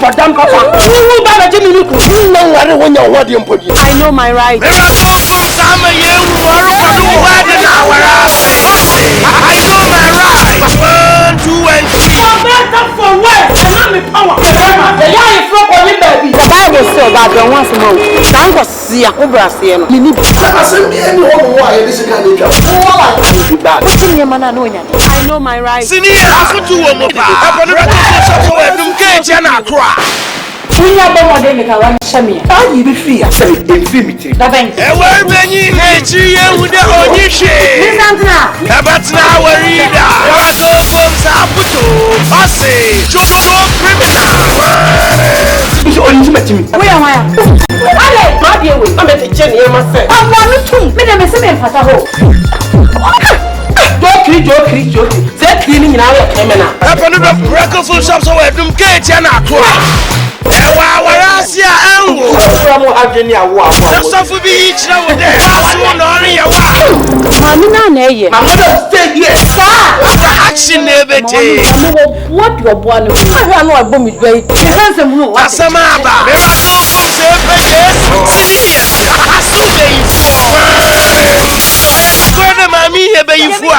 Madam Papa. I know my rights. I know my rights. 1, 2, and 3. For what? And I'm power. The young is from me, baby. The Bible says that the ones more. Thank God, see a cobra. You need to send me any why this is kind of job. I know my rights. Senior, I put you on my back. I you be free. I said infinity. But now we're reading. I say, where am I? I'm at the Jenny myself. I'm not too. Me never see me for joke. Say cleaning in our camera. Happen to breakfast for shops away from Kate and Aqua. Warasia Ango from Agenia Walk. That's for beach now with their house on Aria. My mother stayed here, sir. Action never take. What you are born with? I know a bomb is great. Handsome, no, what's a mama?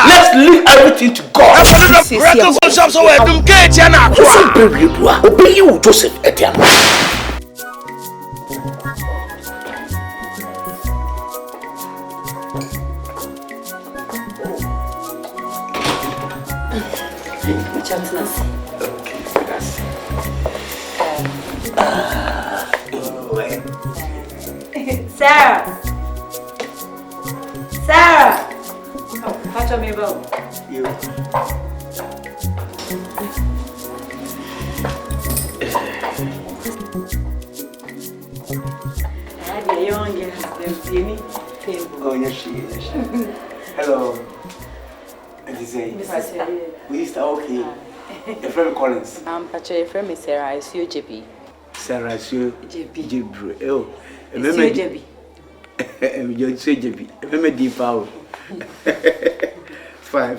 Let's leave everything to God. Obey you, Joseph Etienne. Sarah. Oh, catch on me about you. Oh, yes, she is. Hello. ADUSEI. We are okay. Your friend Collins. Pacha, your friend is Sarah. I see you, JP. Sarah, I see you, JP. Oh, JP. You say JP. Remember deep power. Fine.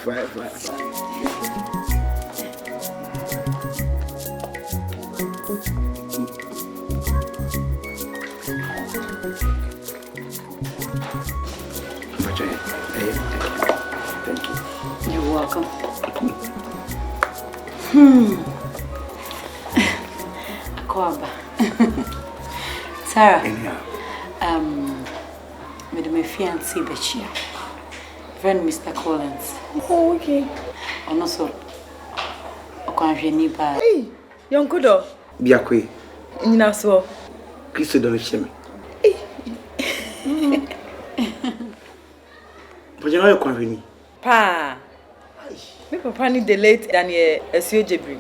Thank you. You're welcome. Akwaba. Sarah. With my fiancé Bechia. Friend Mr. Collins. Oh, okay. And also, Okwanjeniba. Hey, Yonkodo. Biakwe. Ninaso. Christo don't shame me. But you know you're convening. Pa. Me papa ni the late than ye Esio Jebri.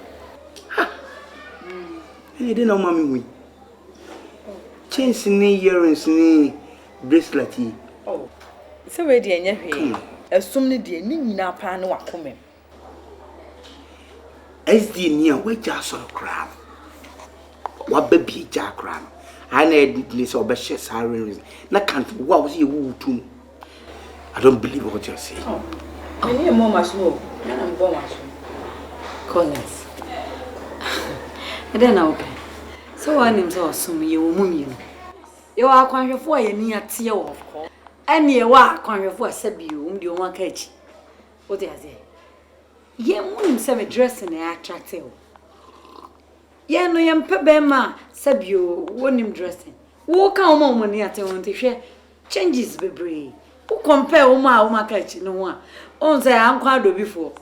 You didn't know mommy we. Chains ni earrings ni bracelet. Oh. So where the enye assume ni de ni nyina pa na wakome. SD ni a we ja so kra. Wa baby ja kra. I need this obeshe sirens. Na can't what was you too. I don't believe what you're saying. Oh. I need more machine. I'm born machine. Collins. And then okay. So one name's awesome, you woman. You are quite for a near tear of course. And you are quite for a sebu, you want catch. What is it? Ye moon semi dressing attractive. Ye no yam pebema, sebu, one him dressing. Walk out more money at the one to share. Changes be brave. Who compare Oma catch no one? On say I'm quite before.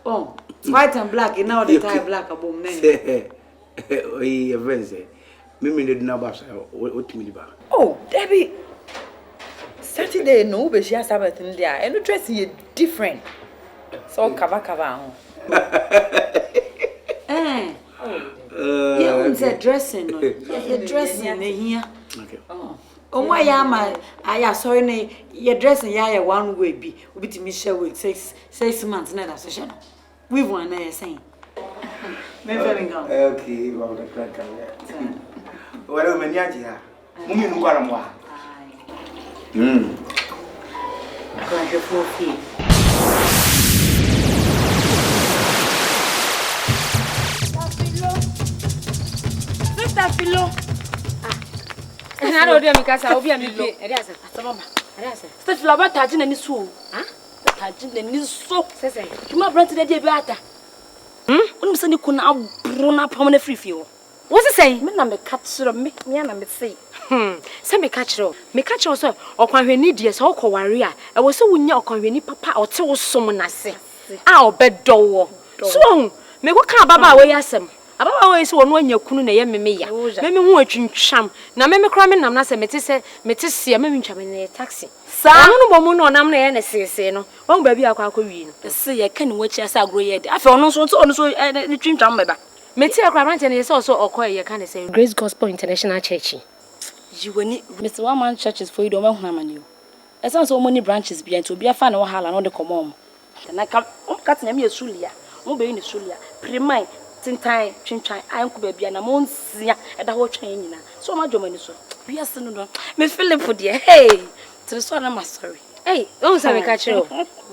Oh, white and black, and now the tie black above name. Oh, your friends say, Mimi did not pass what me ba. Oh, Debbie. Saturday no, but she has Sabbath in there, and the dress is different. So kava. Eh. Yeah, the dressing. The dressing here. Okay. Oh my yama, I saw your dressing ya one way be with Michelle with 6 months net association. We won saying. Okay, well, the crack. Well, many idea. Mummy, no one more. Crash your 4 feet. Sister Philo. I don't do because I'll be a million. Sister Philo, about touching any soul. Touching any soul. Says I. You might run to the debata. When you couldn't have blown up on a free fuel. What's it say? Me na me catch me na me say. Say me catch ro. Me catch also okwanhweni die so okoware a. E wo se wunya okwanhweni papa ote wo som na se. A obedo. So me go kan baba we yasem. Ababa we se wo no anya kunu na ye meme ya. Me hu atwintwam. Na me kra me nam na se mete se me ntwa me na taxi. Sa no bo mu no nam na ye na sese no. Won ba bi akwa wi no. Se ye kan wachi asa agro ye de. Afa ono so ni twintwam meba. Meti akrabante ne so okoye can say Grace Gospel International Church. You wani Mr. One Man Churches for you don't want man. E sound so many branches behind to be a fan of hala no de come. Na ka kat na me sulia. Mo be ni sulia. Primai tintai twintwan anko ba bia na mo nsia e da ho twan nyina. So ma dwoma so. Bia se no me Philip de hey. To so na ma sorry. Hey, don't say me catch you.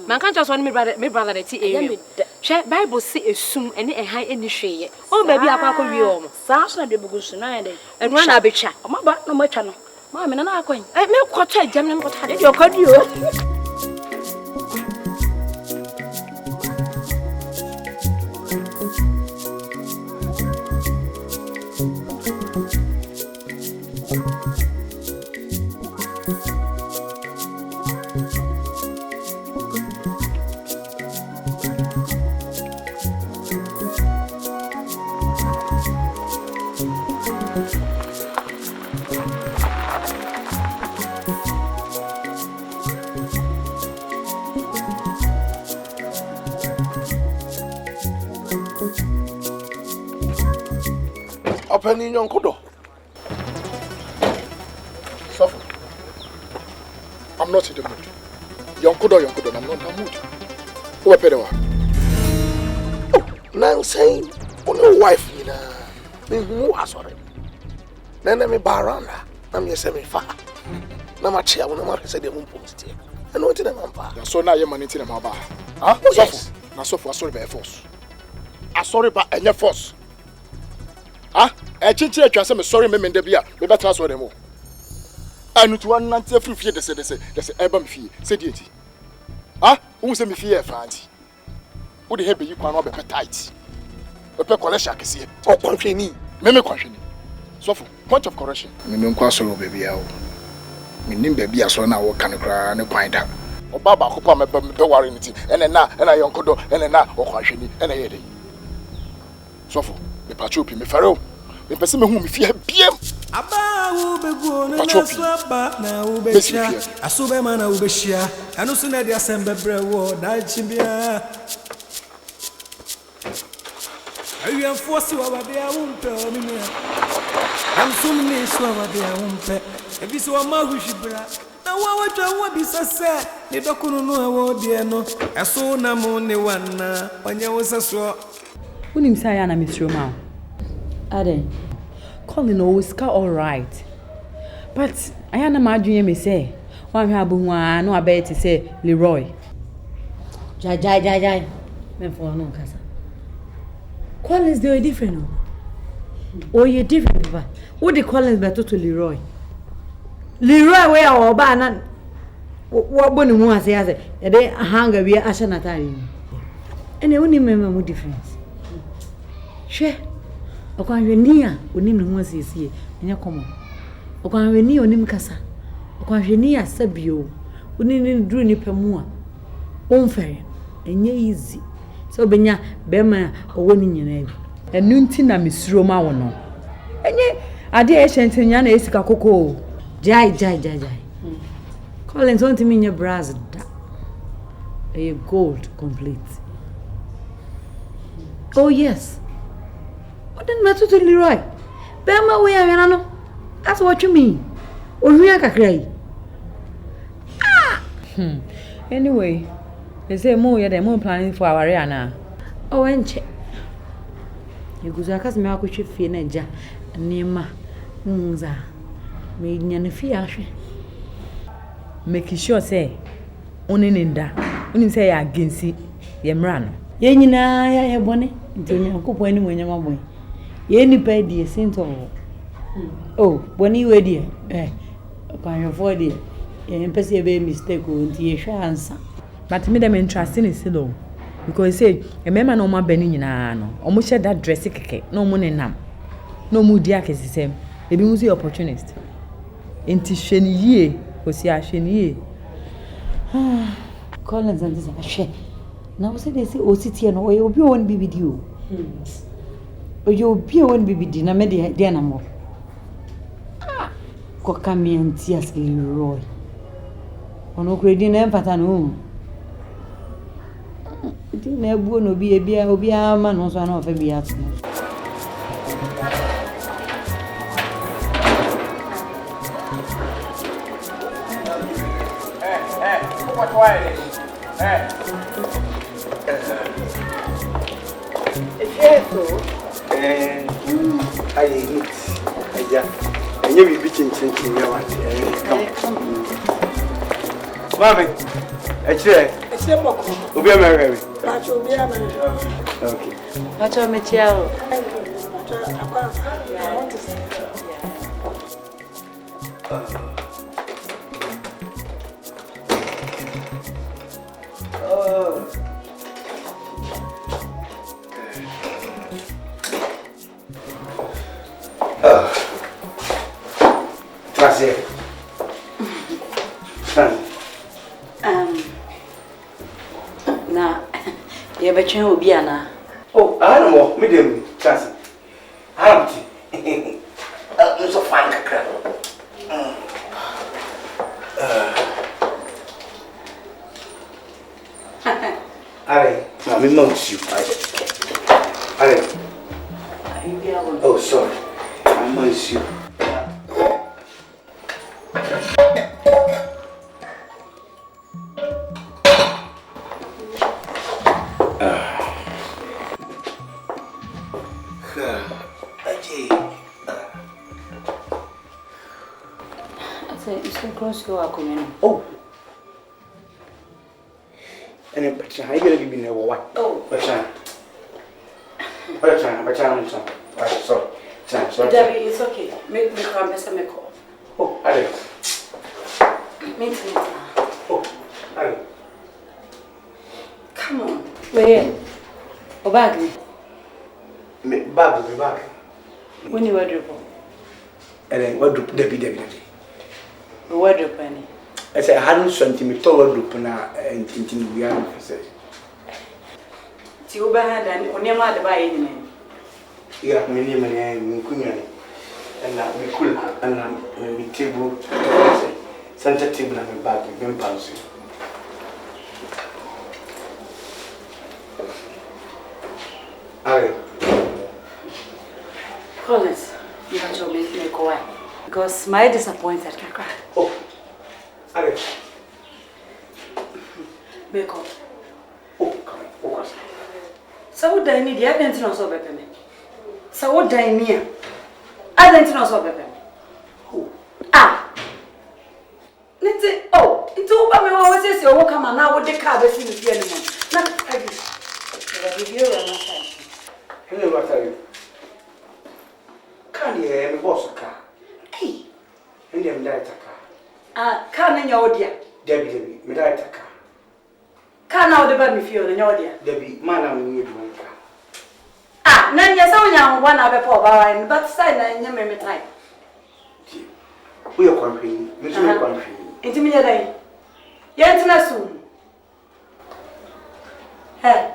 Man can't just want me brother the tea area. Share Bible say esum ene ehai eni hweye. O baby akwa wi o mo. Sa so na de bugusu na ende. Enwa na abecha. O ma ba no matwa no. Ma me na akwan. Eh me kwotwa agam na me kwotwa de okodi o. Penny YONKODO. Suffer. I'm not in the mood. YONKODO, I'm not in the mood. Who are Pedawa? Oh, now saying, only wife, you know. Who has already? Then I'm a baranda. I'm your semi far. No matter how much I said, they won't post it. I know it's in a man. So now you're money in my bar. Huh? Yes. Now, so for sorry by force. I'm sorry by any force. Ah, I change it to say sorry, me mendebia. Me better transfer them all. I know to one nanti free fee. They say ebam fee. Say the ah, who say me fee fancy? Who the help you can not be tight? We pay collection kesi. Oh, contreni. Me contreni. So for point of correction. Me no kwasolo baby awo. Me nim baby aso na wo kan kra ne kwan da. Obaba kopa me be worry nti. Ene na YONKODO, ene na o contreni, ene ye dey. So for me patropi me faro me pese me hu me fie biem aba wo begu no na swaba na wo bechia asobe ma na wo bechia anu so na dia sembebre wo da chibia ayu enforce wa ba dia umpe o mi me am sum ni so wa dia umpe e bi so ma hu shibra na wa twa wo bi sase ni dokunu no e wo die no eso na mo ne wana onye wo saso. Unim say na Mr. Mao. Aden. Calling always all right. But I am not doing me say. One have one no about to say Leroy. Jai. Me for no casa. Collins they are different. Oh, you different, papa. What the Collins better to Leroy? Leroy where our ban. What boni mu say as they hang we asha natari. And you only remember difference. She okwanhweni a onim ne ho asiesie enya komo okwanhweni onim kasa okwanhweni a sabio onini duru ni pemu a onfere enya easy so obenya bema owo ni nyina bi enu nti na mesuro ma wo no enye ade e hyentenya na esika kokoo jai Collins want me in your brass a gold complete. Oh yes. What didn't matter to Leroy? Bema we are no. That's what you mean. Onuya kakrai. Anyway, they say more ya them planning for our area. Oh enche. You go zakas me akotwe fie na ja nema nza. Me nyane fie ahwe. Make sure say oninda. Onim say ya agency ye mra no. Ye nyina ya bone. Nti nyakopon ani mo nyama boy. Ye nipa die sento Oh, when you were dear, upon your 40, you pay a mistake with the answer. But me them interesting is low. Because say, a member no more benny in almost said that dressy cake, no money nam. No more diak is the same. Maybe was the opportunist. Inti Sheni was ya Sheni. Collins and this a share. Now say they say, oh, sit here, no, you'll be one be with you. Or you'll be one be with dinner, the animal. Kokami and tears, Leroy. On no credit and pattern. Dinner won't be a beer, or be a man, also an offer be at me. I eat. And you will be changing your come. Mammy, a chair. It's a book. Will be a married. That will be a married. Okay. What's your material? Thank you. I want to say. That's it. Now, you have a chain will be Anna. Oh, I don't know, medium, Chassis. I'm so fine. I mouse you. Oh, sorry. I mouse you. Oh, and I'm going to be near what? Oh, but sorry. Debbie, it's okay. Make me come, Mr. Meko. Oh, I Meet me. Oh, I come on. Where? Oh, bag me. Bag. When you were dribble. And then what Debbie. What do penny? I said, I hadn't sent me toward Lupina and tinting the arm. I said, Tuba had an Onyama by any man. yeah, my name and Kunya. And that we cool and we table, center table and back and bouncy. Aye. Collins, you have to make me go away. Because my disappointed can cry. Oh, Aye. Make up. Oh, come on. So what do I need? I didn't know so bad. So what do I need? I didn't know so bad. Ah. Oh, it's over. Me always say, "Oh, come on now. What the car is in the anymore?" Not I give you a massage. Hello, what are you? Can you hear me? What's a car? Hey. And them die car. Ah, car in your dear. Debbie, me die car. Car now the bad me feel in your dear. Debbie, man, I'm need one car. Ah, then you're so young, one other poor bar, but sign and you may be time. We are complaining. We are complaining. Intimidate. Yet, not soon. Hey,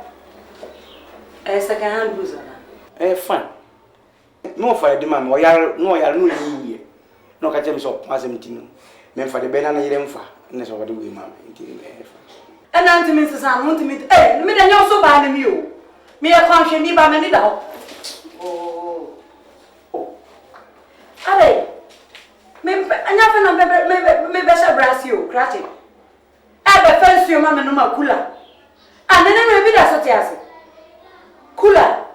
a second hand boozer. Fine. No for the man, no, you no catch him so, as him to men for the banana, you don't for, and that's what we mamma. And Auntie Mrs. I want to meet, eh, me and you so bad you. Me a conscience, me by many down. Oh, Are maybe better brass you, cratching. I be first your mamma no more cooler. And then maybe that's what you say. Cooler.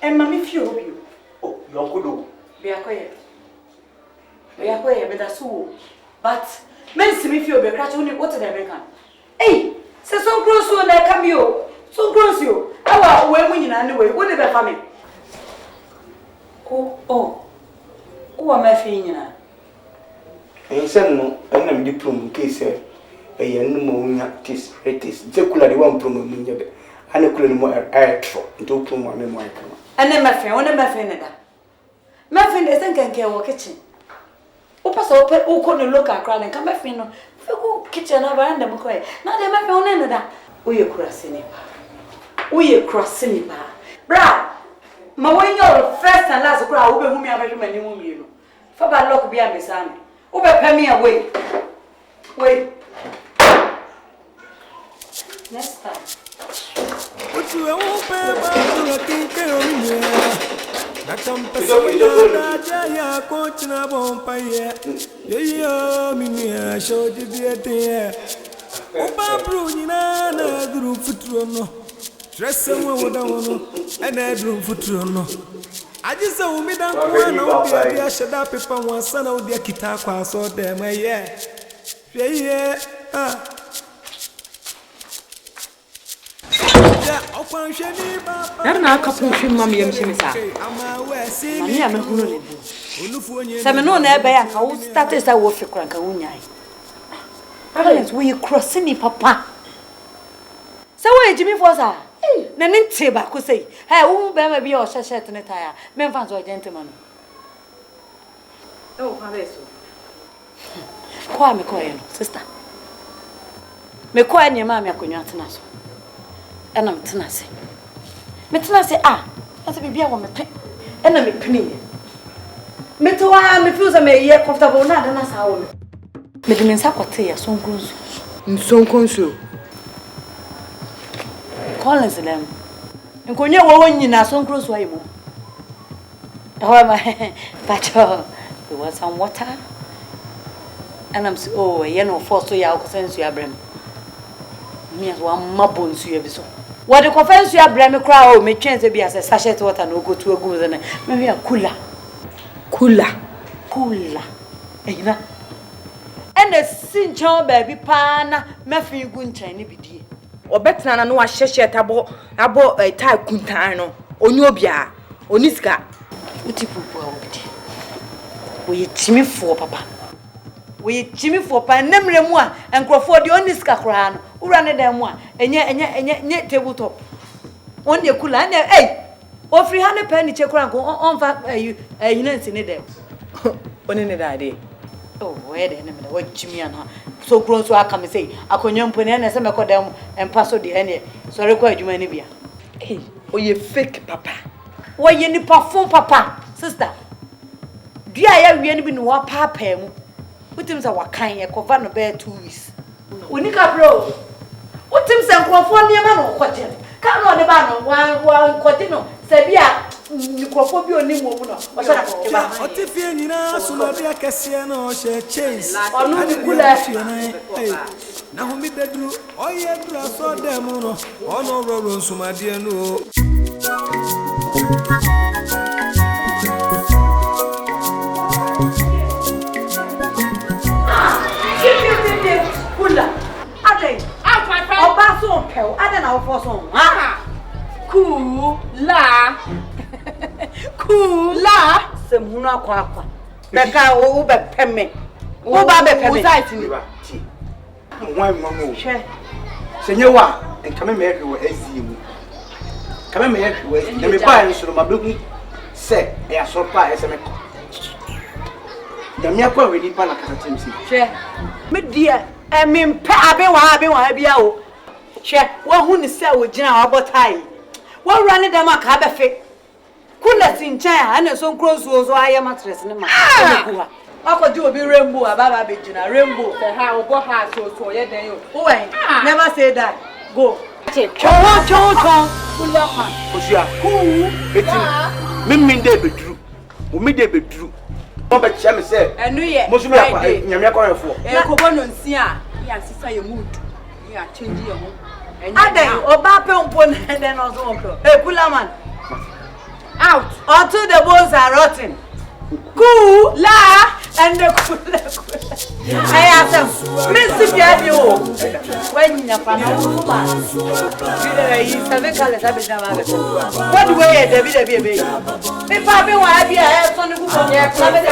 And mammy few of you. Oh, YONKODO. We are quiet, but that's so. But men see me feel be cratching only what they make. Hey, say so close to that come you. So close you. Our way winning anyway, what did the family? Oh, who am I feeling? And send no, and I'm diploma case. A young woman, tis, it is. Secularly one promo, and a cool more air trot, and two plum one in my camera. And then my friend, one of my friend. My friend isn't can care what kitchen. Opa so open, who couldn't look at crowd and come back, you know. Go kitchen over and them quiet. Now they might be on that. We are crossing it. We are crossing it. Bra, my when you're first and last crowd, over whom you have many women, you know. For bad luck behind the sun. Over pay me away. Wait. Next time. What you won't pay about to think of me. That AGYA coach na bompire. Yeah, me showed you the idea. Opa Brunina, na group futrono. Dress someone with a one, and a group futrono. I just saw me down one of the idea. Shut up if I want son of the Kitaka, so them, yeah. Yeah. Na couple film mama yam chimisa. Mami am hunu le. Se me no na ebe ya ka wo start say wo fi kran ka wo nyai. Parents we crossing ni papa. Se wo ejimi for sa. Na ni nte ba ko sei. Hey wo be ma bi o shirt ne tire. Me fan so gentleman. Oh, kwa beso. Kwa me ko ye no, sister. Me ko anya ma me akonwa atena so. And I'm tenacity. Metenacity, that's a baby. I want me, and I'm a penny. Metoa, me feels I may yet comfortable, not than us. How me the men's aquatea, so goes. So consul. Collins them. And when you're one, you know, so close way more. However, but there was some water. And I'm so, you know, forced to your sense you are brim. Me as one mabons you ever. What the conference you have blame crowd may change to be as a sachet water no go to a goose and maybe a cooler. And a sincho baby pana, Matthew Guncha, be Or better than no sheshet abo a tie kuntano, or Nobia, or Niska. We Jimmy for papa. We Jimmy for pan, memory one, and Crawford the only scacran, who ran it them one, and yet tabletop. One year cool and hey, or 300 penny check rank on you know, in them. One in the idea. Oh, where the enemy, what Jimmy and her so grown so I come and say, I can young put in as I call them and pass the end. So I require you many beer. Hey, or you fake papa. Why you need perform papa, sister? Do I have any been what papa? What things are kind of cover no bear 2 weeks? When you can bro. What things are California man or what? Can't on the banner one continue. Sabia, you Crawford only woman. What if you know, so not be a Cassiano, she chase. Or no, now me the drew, oh, yeah, I saw them on no road, so my dear no. I don't know for some. Cool la. Some who not quack. Becca over pemme. Over pemme. One more. Senor, and come and make you as you. Come and make you as you. Buy and so my blue say, I saw pie as a man. The Mako really panacati. Share. Me dear, I mean, Pabe, Share, what who is sell with General about high? What running them a cabafe? Couldn't in chair and so close was I am mattress. I could do a big rainbow about a big rainbow. How go hard so yet then you. Oh, never say that. Go. Mimi de bedru. Umi de bedru. Mo be chame say. Enu ye. Mo sumi akwa nyame akwa fo. E ko bono nsia. Ya sisa ye mood. Ya change ye ho. Ade oba pe umpo na den ozo umpo. Hey Kulaman. Out. Until the bones are rotten. Cool la and the cool. I asked Mr. Gabio. When you are what way, David? If I be why I have on the book of their climate,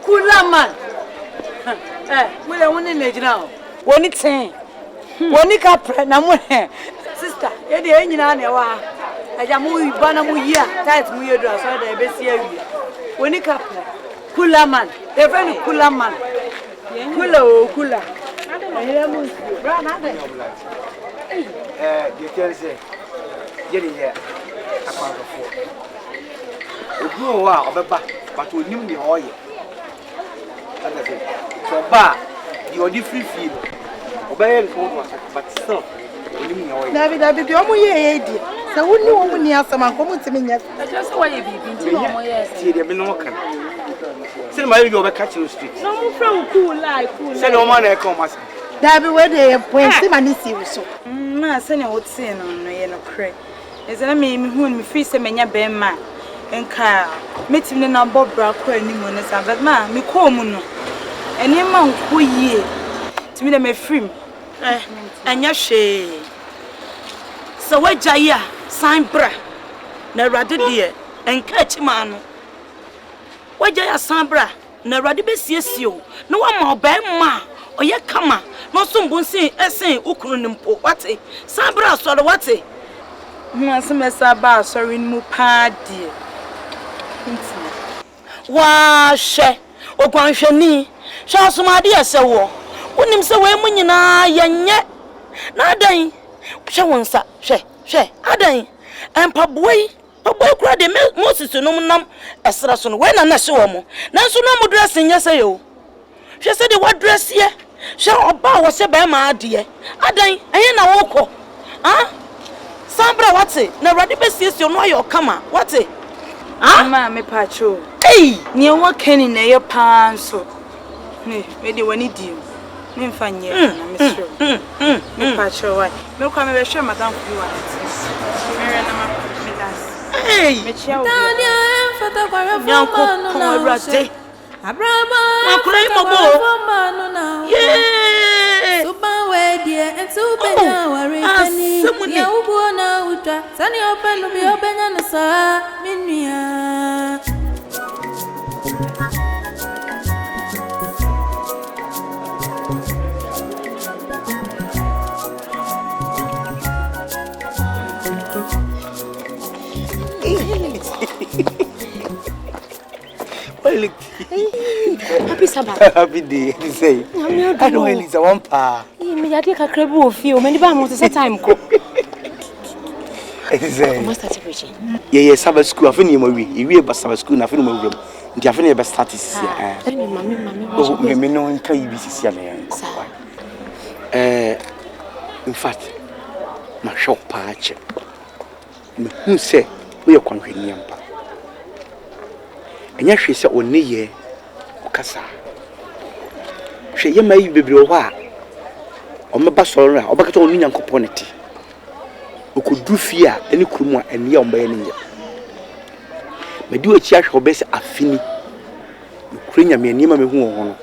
Kulaman. We are one in age now. One it's saying. One it up, sister. Eddie, any wa. I am moving Banamuya. That's me dress. I best here. When it up, Kulaman. A very Kulaman. Kula. I am brown. You can say, getting here. I can't afford. No, but we knew the oil. So, you are different field. Obey, but still, David, you are my so, who knew when you have someone come to me? Just why you be see the Minokan. Send my video catch you street. No, from cool life, send no man, I come. David, where they appoint him and see you so. Send you would say no, no, cray. Is an enemy who me free some many bear man. And car, meeting the number of brown anyone is but man, me call mono. And your man who ye to me, them a free and your shade. So, what Jaya, sign bra, no rather dear, and catch man. What Jaya Sambra, no rather be sees you, no one more bad ma, or ye come, no soon won't say, essay, Ukunim, what a Sambra, so what a Masamasa, sorry, no party. Wa she ogwanhwani sha somade yasewo wonim se we munyina yenye na adan hwe wonsa hwe adan empaboi kura de Moses no nam esra so no we na na hye wo mo nanso no mo dress nyese yo hwe se de what dress ye hwe oba wo se ba ma ade adan enye na woko Sambra wate na rade besie no ayo kama wate Ma me pacho. Hey, ni wa keni na ye pan so. Ne, me de wani di. Nimfanye na misro. Mipacho why? Me kwa me hwe madam ku wa. Mere na ma das. Hey. Me chia wo. Tanya fata kwa Nyanko no kon awurade. Abrama. Makura imobo. Yeah. Suba we die entu benya wari kani. Ya ubo na utwa. Sani open no bi obenya no sa minua. Happy Sabbath. Happy day, say. I know Elisa one pa. Me ya dey kakra bi ofi o, me ni ba mo se time ko. Say. Master preaching. Yeah, Sabbath school. Afini mo wi. Iwi ba Sabbath school na afini mo wi. Nti afini be start sis ya. Mami. Oh, me no nka ibi sis ya na ya. In fact, ma shop pa che. Me hu se we ye kwanhwani ampa. Enya hwe se oni ye okasa. Hwe ye mai bebre ho a. O meba soro a obakata onu nyankopon neti. Okodu fie a eni kurum a eni ya omba ye ne ye. Medi o chi ahwe obese afini. Kurenya me ani ma me hu ho no.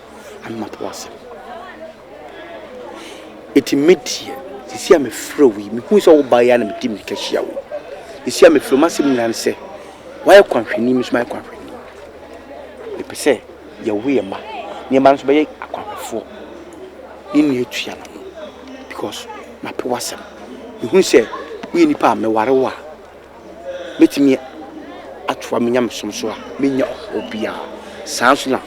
Amma to ase. Eti metie sisi a me frɛ wi me hu so wo ba ya na me dim ka hia wo. Sisi a me frɛ masem nan se why kwanhwani me so my kwanhwani. Me pese ya we ma. Ni ma so be akwanhwefo. Ni etua na no. Because my pe wasem. Me hu se we nipa me ware wa. Metimi atwa me nyam som so a me nya obia. Sanso na.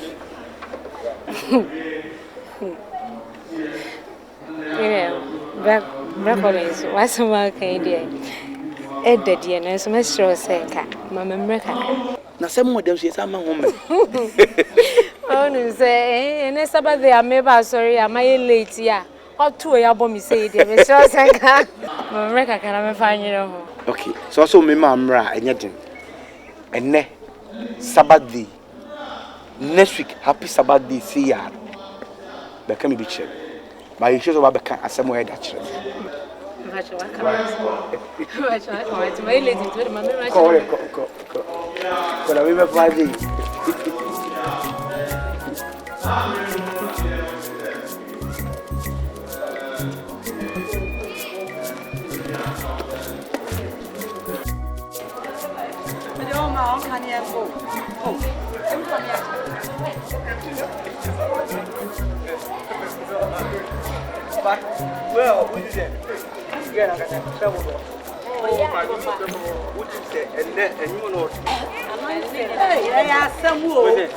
Collins, what's my kind of Edda dear, and so much sure say, Mamma Mrecca. Na some more them say some home. Oh, no, say, and it's about the ameba, sorry, am I late? Yeah, or 2 a bomb, say, dear, Miss Rosanka. Mrecca can find you. Okay, so also me mamra and yet, and ne Sabbath day. Next week, happy Sabbath day, see ya. But can be checked. But you should have a somewhere that well, we did it. Yeah, I got trouble. Oh, yeah, what you say, and you know, Hey, I some wood.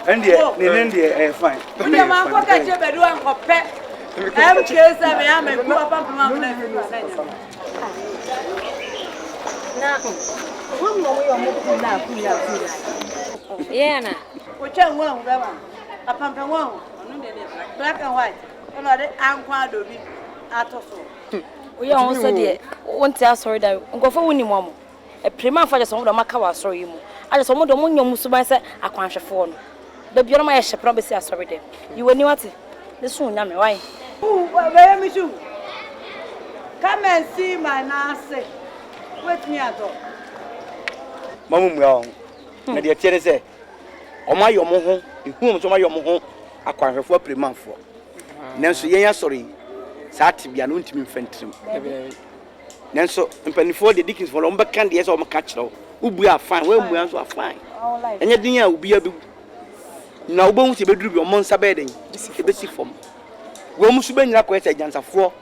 And the fine. When the man got a job at one for pet, I'm curious. I am a poor pump. Now, one more way of Yeah, which I won't go a pump and one, black and white, and I'm quite a bit out of all. we are also dear. One tell sorry that go for winning one. A prima for just on the Macawa sorry you. I just want the moon your musuba said I can't phone. The beauty my ship probably say sorry there. You were new at it. The soon, damn why? Oh, very much. Come and see my nurse. Wait me at all. Mamma, my dear Terry say, O my your moho, in whom so my your moho, I can't have 4 month for. Nancy, yeah, sorry. Sat be an intimate friend. Nanso, and penny for the Dickens for Lomba candy as all my catch. We are fine, well, we are fine. And yet, dinner will be a now bones to be drew your monster bedding. This is a basic form. We must be not quite a chance of 4.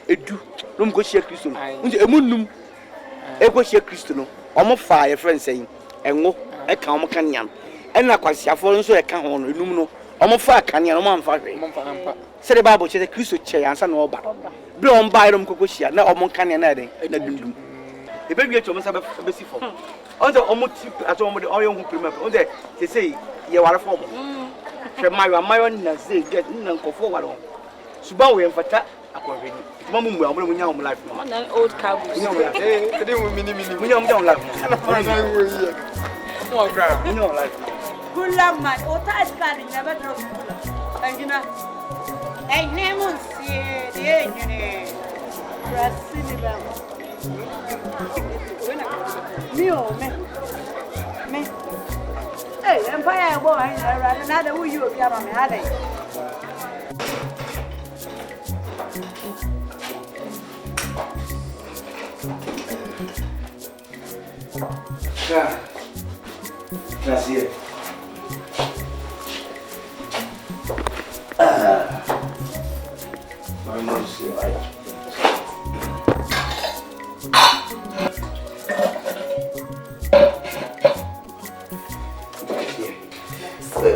A do, don't go share Christian. A moon, a go share Christian. Almost fire, friend saying, and go a calm canyon. And I quite see a fallen so I can't on the luminal. Almost fire canyon, one fire. Said the Bible, says a Christian chair and some over. Blow on by them, Cocosia, now among canyon adding. The baby at almost have a basic form. On the almost at all the oil who remember, they say, you are a form. My own, say, get in and go forward. Subaru and Fata, akwahwe ni mamu mu amuna munya life on an old cowboy today we mini munya mu life oh gra munya life kula man o ta iskani never drop angina ay nemun sie de nyune rasini ba mio me hey empire go ai ra na da wu you obi ama me ade Gracias. Vamos a ver.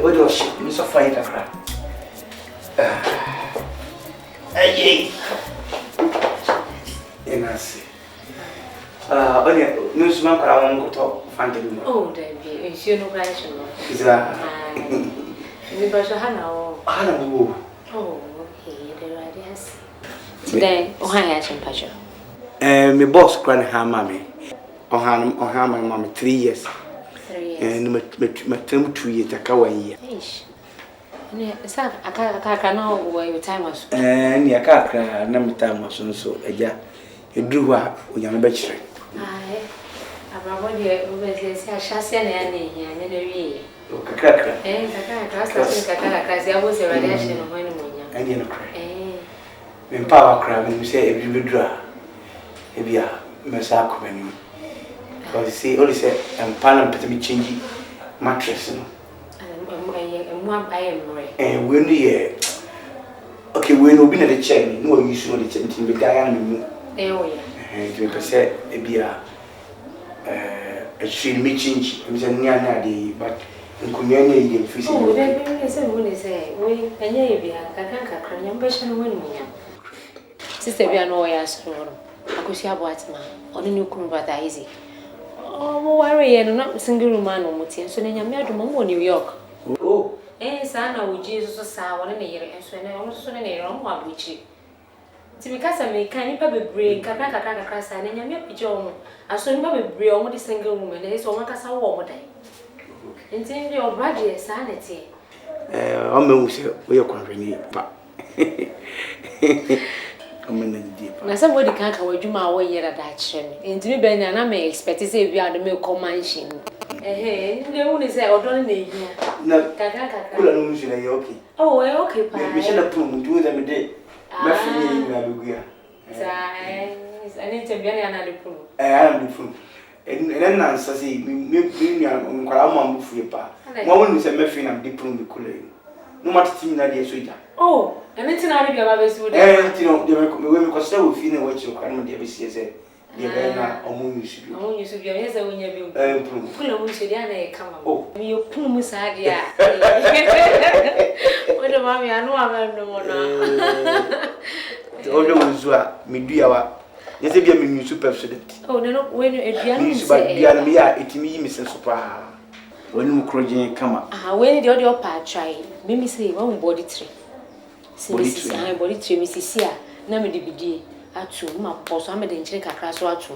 What do you miss a fight a crap? Hey, and I say, news man, I want to talk. Oh, Debbie, is you no question? Is that we brush a Hannah? Hannah? Oh, okay, the ideas. Today, oh, I had some pleasure. My boss granny her mammy. On her my mammy 3 years. 3 years. And my term 2 years, a cow year. Sir, I can't know where your time was. And your car cry, number time was so a jar. You drew up when you're a bachelor. Aye, I'm going to chassis and any Cracker. Eh, I was a radiation of one. And you know, when power crab and you say if you withdraw, if you are Messaco when you. Because you see, only say, and Panam put me changing mattress. And one by him, and when the okay, when we at the chair, no use of the tempting, but Diana. Oh, yeah. And you say, it be a street me change, it was a near day, but in community, if you say, oh, then say, we and ye I can't cry, young person winning me. Sister, we are no way as for I could see a white man on a new crew, but easy. Oh, worry, and not single man or mutin, so then you're married to New York. Oh, eh, son, with Jesus was sour in a year, and so I also in a wrong one which because I make canny baby bring Kakaka crass and a mere pigeon. I saw baby bring only the single woman, and it's all like a warm day. And then your brother sanity. Almost we are convenient, but now somebody can't go to my way at that shame. And to me, Ben, and I may expect to say we are the milk mansion. Eh, the only say, or don't need you. No, Kakaka, okay. Oh, okay, we should have put do them a day. My family, I need to be another proof. I am the proof. And then answer, see, me, I'm going to free pa. One is a muffin and deep room, no matter thing that is sweeter. Oh, and it's not your mother's wood. And you know, the women could still feel what your grandmother ever says. Dear, you should be. Oh, you should be a when you pull should come. Oh, you pull Musadia. What a mommy, I know I'm no more now. The older ones were Media. Yes, if you mean super student. Oh, no, when you it me, Mrs. Super. When you crouching come up. Ah, when the other part try, Mimi say one body tree. Body tree, Mrs. Sia, Nammy DBD. Atu ma boss am de nchire kakra so atu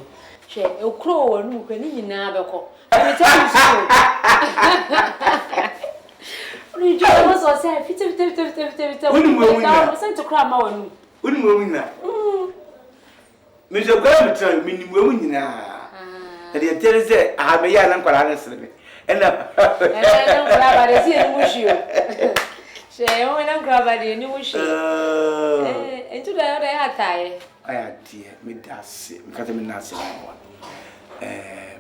hwe okro wonu kwa ni nyina beko me tell you so ni jo was so say fit wonu mo wina sent to cry ma wonu wonu mo wina me jo gwa me tell me ni mo wina e de tell say ah me ya na nkwara na sele e na nkwara ba de si ni mushio she o na nkwara ba de ni mushio entu da ya ataye I dear, me das, because I'm not saying one.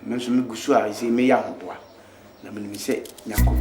Mention me Gusua, I say, me young boy. Let me say, Yanko,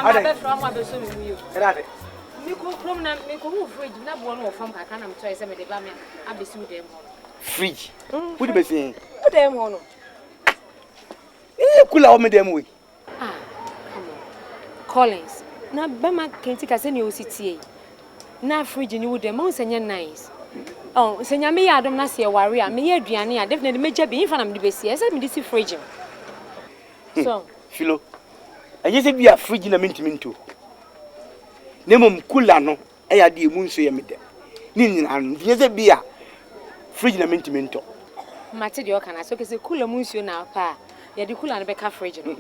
I'm better from my best of you. Erade. Me go from na me go fridge na bo no from kaka na me try say me de ba me abesu dem ho. Fridge. Who the be saying? Who dem ho no? Kula o me dem we. Ah, come on. Collins. Na ba ma kenti ka say ni o sitie. Na fridge ni wo dem ma nsenya nice. Oh, nsenya me ya adom na se ware a me ya aduane a definitely me gya bi infa na me de be sie. Say me de si fridge. So, Philo. Aye say bi a fridge na mentimi nto. Nemom kula no e ya de emu nso ye me de. Ni nyina no. Aye say bi a fridge na mentimi nto. Mate de o kana so ke say kula mu nsuo na pa. Ya de kula na be ka fridge no.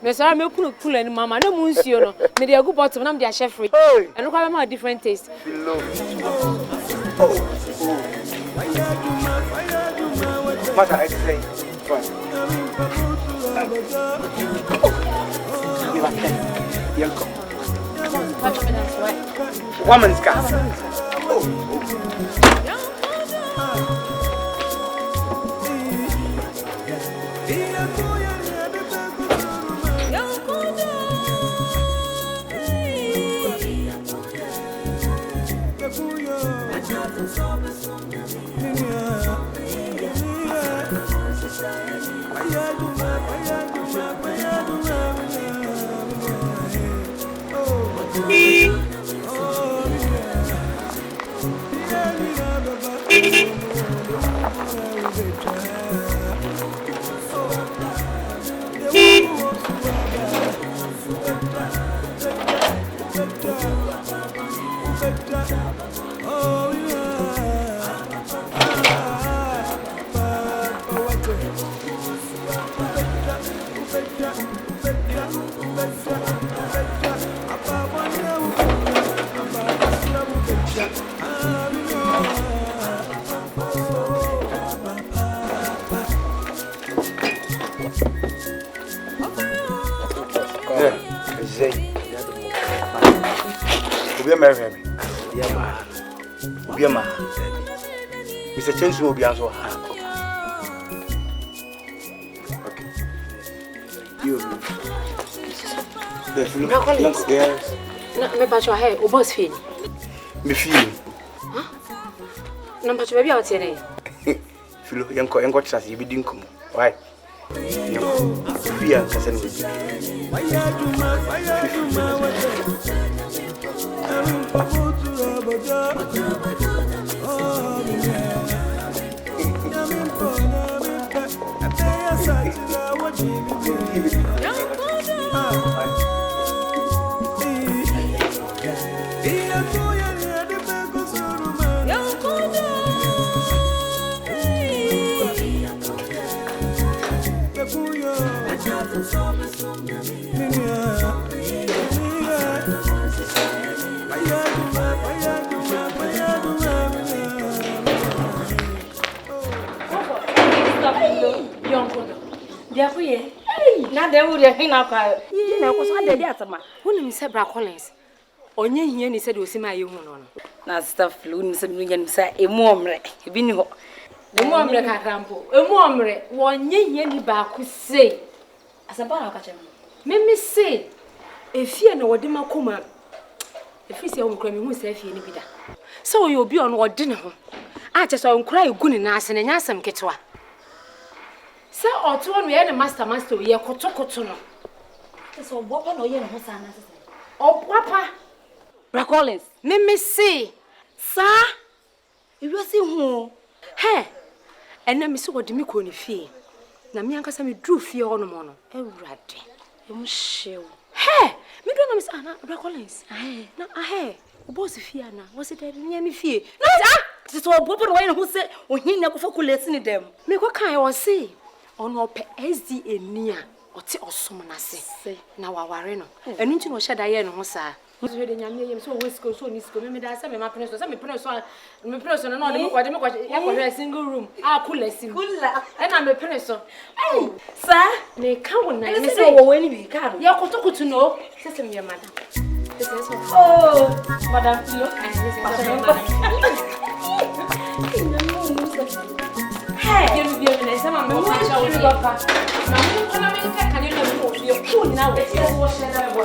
Me so me kunu kula ni mama na mu nsuo no. Me de agu bottom na me de share fridge. And look at my different taste. Philo. What I say? Woman's car. Obiama. Mr. Chensu will be as well. Okay. You. Yes. Na me ba cho he o boss feel. Me feel. Huh? Na ba cho baby out here. Filo yanko trust you be din komo. Why? Fear kasa no. YONKODO. Dia ku ye. Na de wo de hina kwa. Na ko so de dia atama. Wonim se bra Collins. Onye hia ni se de osima ye hu no no. Na staff lu ni se mi nya ni se emu omre. Ebi ni ho. Emu omre kakrampo. Emu omre wonye hia ni ba ku sei. Asaba na ka chem. Me sei. Efie na wode makoma. Efie se wo kra me hu se efie ni bida. Se wo ye obi ono wode ne ho. A che so nkra egu ni na ase na nya asem ketwa. Se oto no ye ne master ye kotokoto no. Se obopa no ye ne ho sana se. Obopa. Bra Collins, me see. Sa. Ewi si hu. He. Ena me se wode me ko ni fie. Na me anka se me dru fie ho no mo no. Ewurade. Em hyew. He. Me do na me se ana Bra Collins. Na ahe. Boss fie ana. Wo se dey me ni fie. Na se obopa no ye ne ho se ohin na ko fa kulesi ni dem. Me ko kan wo se. Ono pe SDA nia oti osom na se na waware no enu nti no hyeda ye no ho saa so de nyame yem so wesko so ni sko me da se me ma pene so no no de me kwa ya kwa a single room a kula sim kula na me pene so ai sa me ka wona me se wo wani bi ka do ya kotokutu no se me madam oh madam Filo hey you be me say ma me wa cha wo papa na mo ko na me ka kan you na mo you cool now we say wo share na bo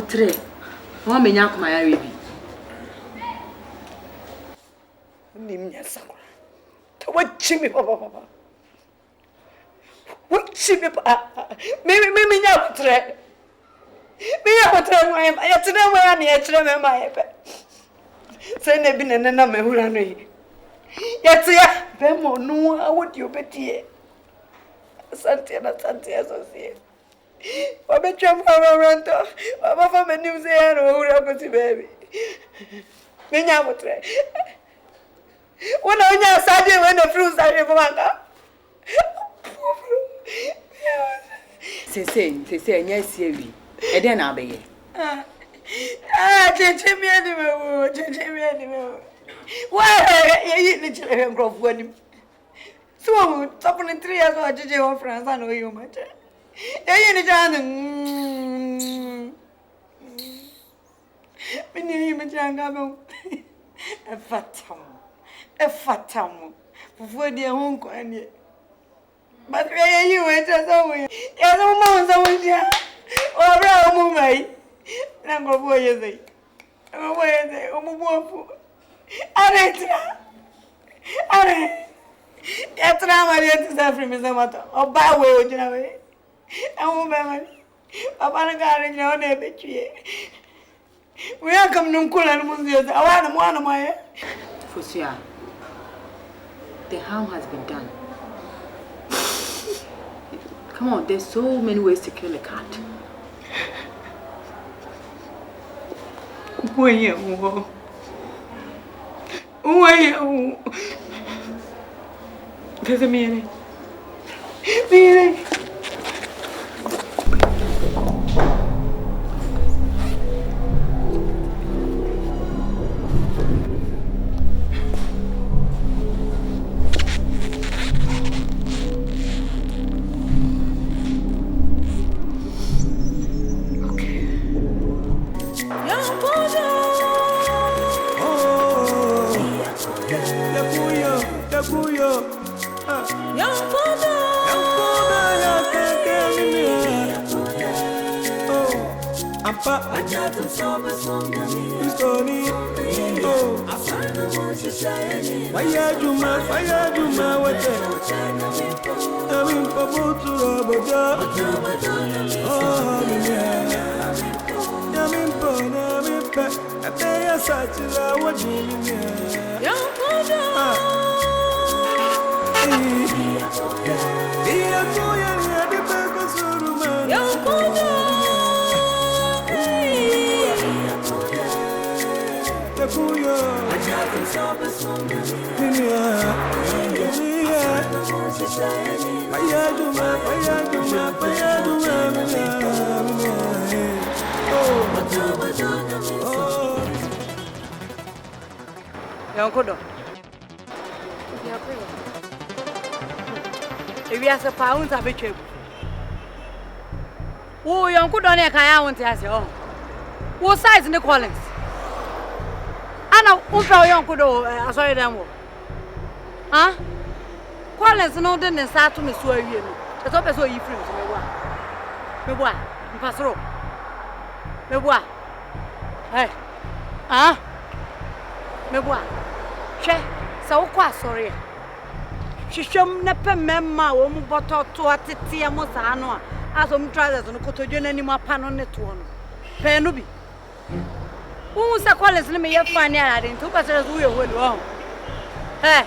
Tre. Wa menya akoma ya rebi. Nimnya sakura. To wachimi papa. Wachimi papa. Me nya tre. Me ya tre mo ya tre mo ya ne ya tre me ma ya pe. Se ne bi ne na me hura no yi. Ya te ya be mo no awodi obetie. Asante so sie. Wabe chama around. Waba for me news here or baby. Menya motre. When I started when the fruits are manga. Say, yes, you. And then I'll be. Change me anymore. Why you eat the children grow for him? So, top in 3 years or JJ France, I know you much. You know, a fatam. For the home. But where you went somewhere? Yes, I'm on someone. Oh, bravo, my. I'm going to go away. I'm going to go. Are yet now I get to that from Mr. Matter or by way of January. I won't be Papa Garden, your neighbor. We are coming to cool and Monsieur. I want one of my Fosia. The harm has been done. Come on, there's so many ways to kill a cat. Because Mire. Mire. YONKODO. If you are a pound of a chip. Oh, YONKODO, I want to ask you. What size in the Collins? Anna, YONKODO, I saw them. Huh? Collins, no, then start to miss you. The top is what you friends. Me boy, Pastor. Me boy. Hey. Huh? Me boy. Che, so kwa sorry. Shishom na pe memma wo mu boto to atete amo sa no a aso mu trousers no kotodwe na nim apa no ne to no. Pe no bi. Wo sa college ne me ye fa ne ara de ntu ba sere so ye holi wo. Eh.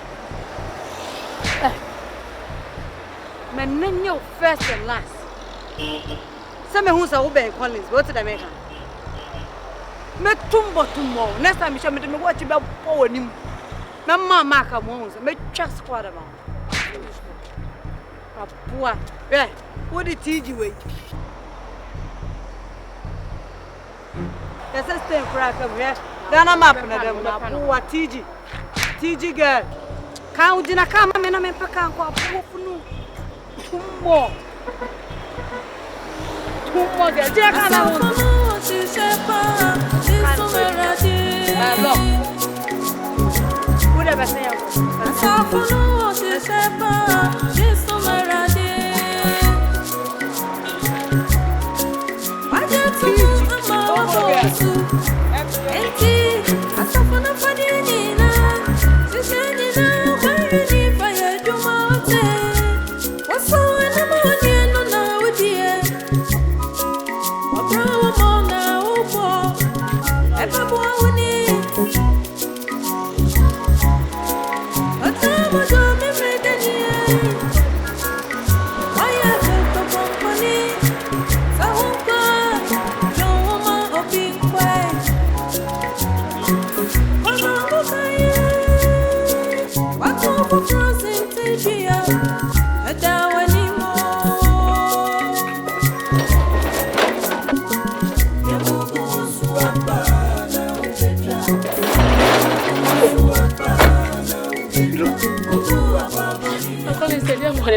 Me nenyo first and last. Se me hu sa wo be college, what did I make? Me tumbo. Next time me watch be po nim. Mama maka mo so me twa squad am. Apua. Eh, what the TG way? The system crack up here. Ghana map na dem na apua TG. TG girl. Ka udina kama me na me paka ko apua funu. Tumbo girl. Je kana wo. Udah bahasa yang. Asapunu siapa? Yesu meradi. Wajah tu ama bosu. Enti asapunu fadini na. Siseni na bayuni faya jumaote. Waso na moni no na udie. Wabrawo mo na ubo. Eba buawuni.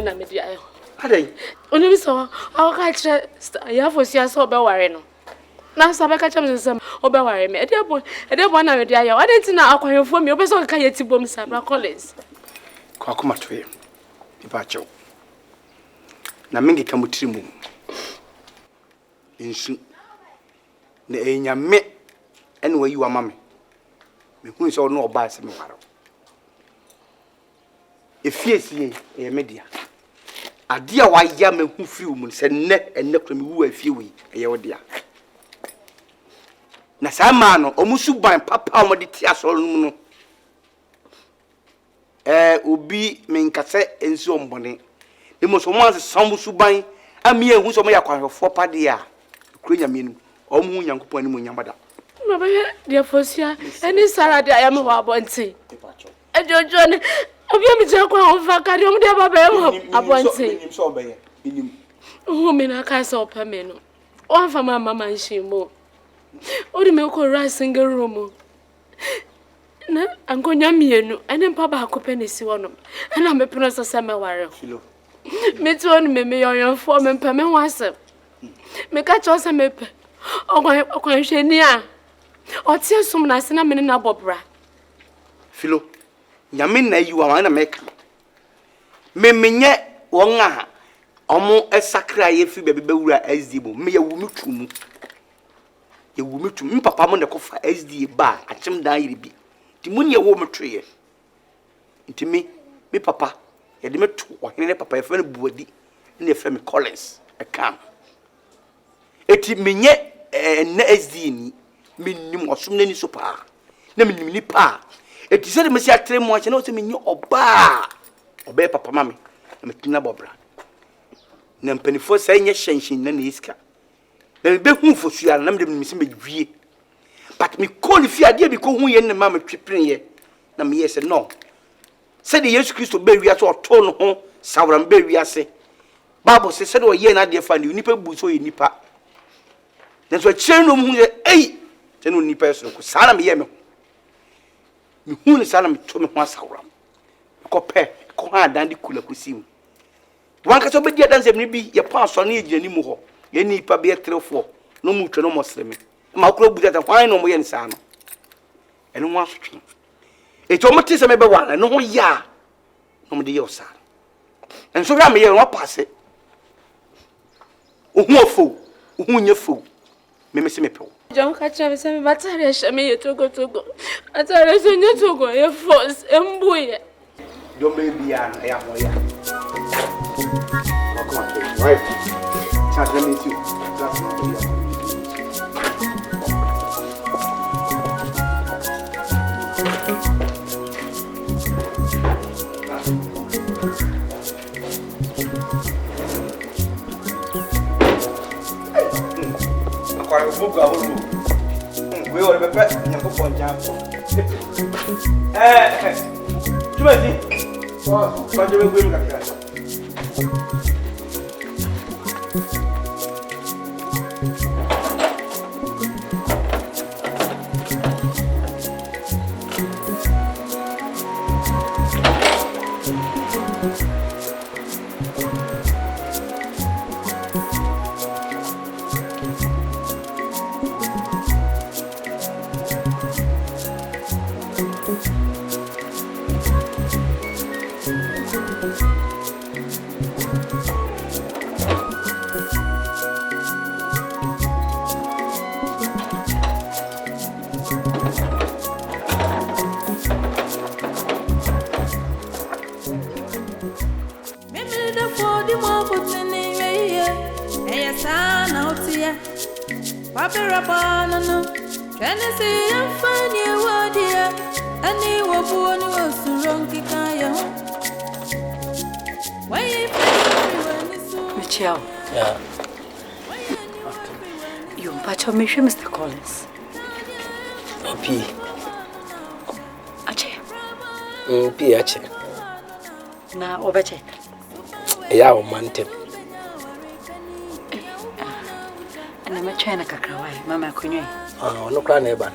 Na media ayo. Adai. Oni bi so, awo ka kire ya fosia so be ware no. Na so be ka kire me sesem obe ware me. E dey bo na media ayo. Adai ti na akwanhefo me obe so ka yeti bom sa bra college. Kwa kuma toye. Iba chew. na mengi kamutirimu insu na enyame ene wayi wa mame me hu so no oba se me waro efiesie e media ade a waya me hu firi mu se enne kro me wu afie wi eye odia na sama no omusu ban papa omode ti asoro no obi menkase ensu ombone demo so mo asambu suban amie hu so mo yakwanhofo pade a kro nyame omu nyankopon ani mo nyamada mama dia fosia eni sara dia ya me wa bonti ejojo ne obi mi je kwa ofa kari omu dia baba e abonti nim so obeye nim me na ka so pa me no o afa mama manshimo ori me ko ra single room na ankonya mienu ene mpa ba akope ne si wono na me pino so se me ware filo me to no me yoyon fo me mpa me wase me ka cho se me pe okwan hwani a otie sum na se na me na bobra filo nyame na yiwa ma na meka me menye won a omo esakra ye fi bebe bewura SDbo me ya wumutumu ye wumutumu papa mo ne kofa SD ba achem dan yiri bi ti mun ye wo metweye ntimi me papa ye de metu ohene papa ye fa ne buadi ne fa me Collins e kam eti menye na SD ni minnim osum nani so pa na minnim ni pa eti se de me sia tre mo ache na o se menye oba oba papa mame na metina bobra na mpanifo sai nye hyenhyen na iska na be hu fosua na me me se medwie but me call fi ade bi ko hu ye ne mama twepren ye na me yes no se de Yesu Kristo be wiase oto no ho sawram be wiase Bible se de o ye na de fa ni nipa bu so ye nipa na so kire no mu ye ei te no nipa yeso ko sana me ye me hu ne sana me to me ho sawram ko pe ko ha dan di kula kusim wanka so be dia dan se me bi ye pa so na ye girani mu ho ye nipa be trefo no mu twe no mosleme ma kuro bu data kwan no mo ye nsa no eno mo asotwe e to mo tise me be wana no ho ya no mo de ye osa enso ga me ye no passe ohu ofo ohu nyefo me se me pe John kacha se me batare hye me ye togo atare so nye togo ye force embuye don't baby ya na ya ho ya come on right chat let me see that's not the Buga hulu. We were bepe nyakopon jampo. Tumezi. Baje we gwe ngakira. Yeah. You pacho me Mr. Collins. P. Ache. P ache. Na obache. Ya o mantem. Ana me china kakrawai mama akonwe. Ono kra na eba.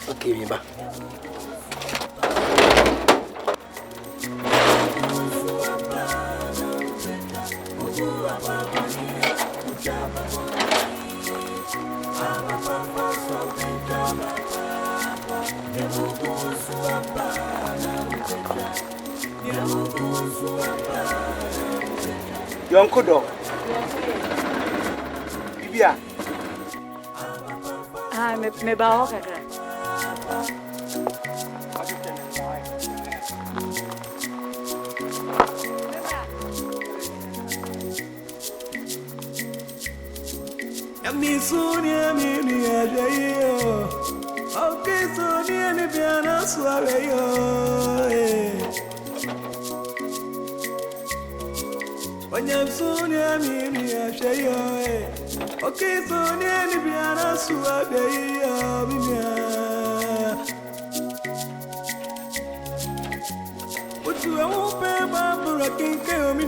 Okay, mi ba. YONKODO. Bibia. Ah, me ba o kakra. Yami Sonia, me, okay, Sonia, and Piana Suaveyo. When you Sonia, me, okay, Sonia, and Piana Suaveyo. What you won't pay, Barbara, can't kill me.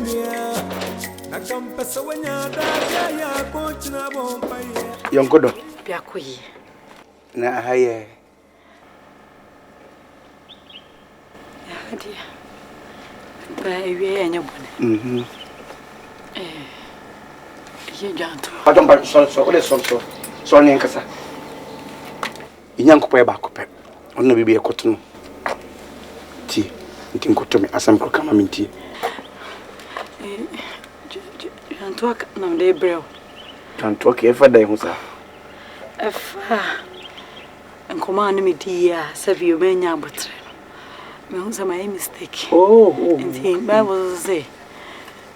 YONKODO. Biakoyi. Na haye. Ya dia. Ba ewie anya bone. Ye janto. Pardon, but so ne nkasa. Inyankopɔ ba akopɛ. Ɔno bibi ekoto no. Ti, nti nkoto me asam ko kama minti. Talk na de brel. Don't talk ever day husa. Efa. Enkoma na me di ya, sabi o benya abotre. Me husa my mistake. Oh. Nti Bible say.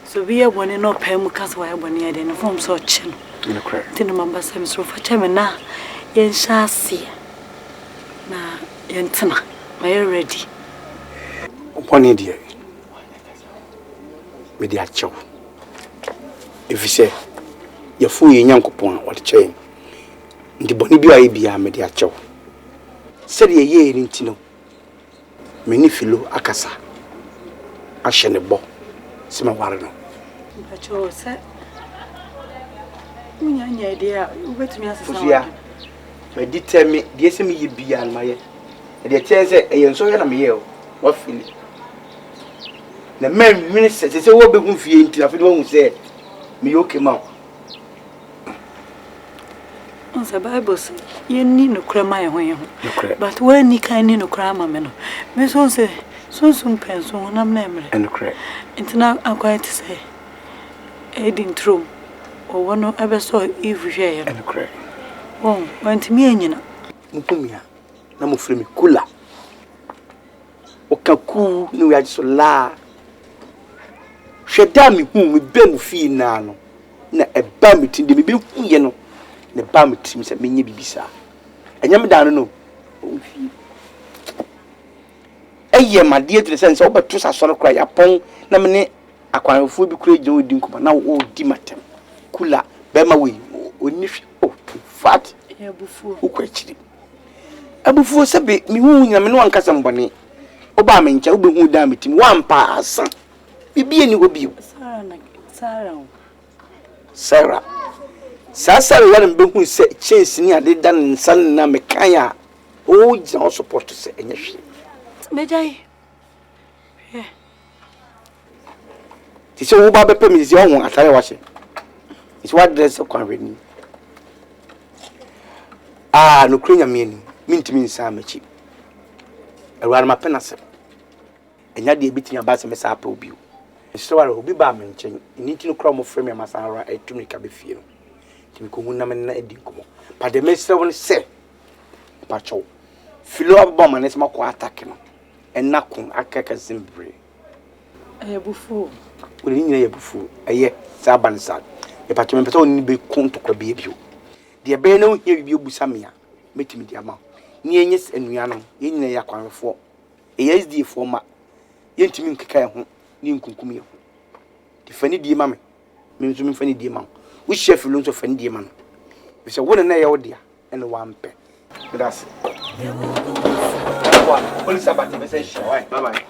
So be a bone no pay mu kasa wa bone ya de no from so chin. Correct. Nti no mamba sam so fa cheme na yen sha ase. Na yen tena. My ready. One dia. Me dia chew. If you say, your fool in Yankopon or the chain, the Bonibia be a mediacho. Said ye year in Tino. Many filo Akasa. Ashen a bo. Sima Warano. But you said, we any idea, wait me as a my deter me, dear semi ye be and my. And the chance a young so young me, what feeling? The man ministers, it's a wobbly who feel into a film say. Me okay ma. On the Bible say, you need no cry my way. But when you can no cry my man. Me so say, soon pension on am name. And cry. It's now I'm going to say, aiding true. Or one ever saw if you share. And cry. Oh, went to me and you know. Mukumia. Namu frame kula. Okaku no ya so la. Sheda mi hu me be mu fi na no na eba mi tin de me be hu ye no ne ba mi tim se menye bibisa enya me dan no eye made tre sense obeto sa soro kra ya pon na me ne akwanfo bi kra gye odi nkoma na o di matem kula be ma we oni fat ebufu ukwachiri ebufu se be mi hu nya me no ankasa mbone oba me ncha obehu dan mi tim wampa asa bibi eni obi Sarah Sarah ya mbe hu se chase ni ade dan nsan na mekan ya o gina support se enye hwe mejai ti se wo ba be pemi si ohun atare wa se it's what dress kwan reni no krenya me ni mintimi nsa machi eruwa ma penase enya de ebitinya ba se me sa pa obi so ware obi ba me nchen ni tinu kra mo frame ma sanra etumi ka be fie no timi ko hu na me na edi nkomo pa de me se won se pa chow filo abba ma ne se mako attack no enna kun akaka simbre bufu uri nyina ye bufu eye sa ban sa e pa tumi pete oni be kun to kwa be bio de be na ohia bi obusa me a metimi de ama ni enyes enua no ye nyina ya kwanfo esd fo ma ye ntimi nkeka ho ni nkunkum ye di fani die ma me nso me fani die ma wo chef lo nso fani die ma no be se wona na ye wo dia ene wa mpe that's wa police abati be se show bye bye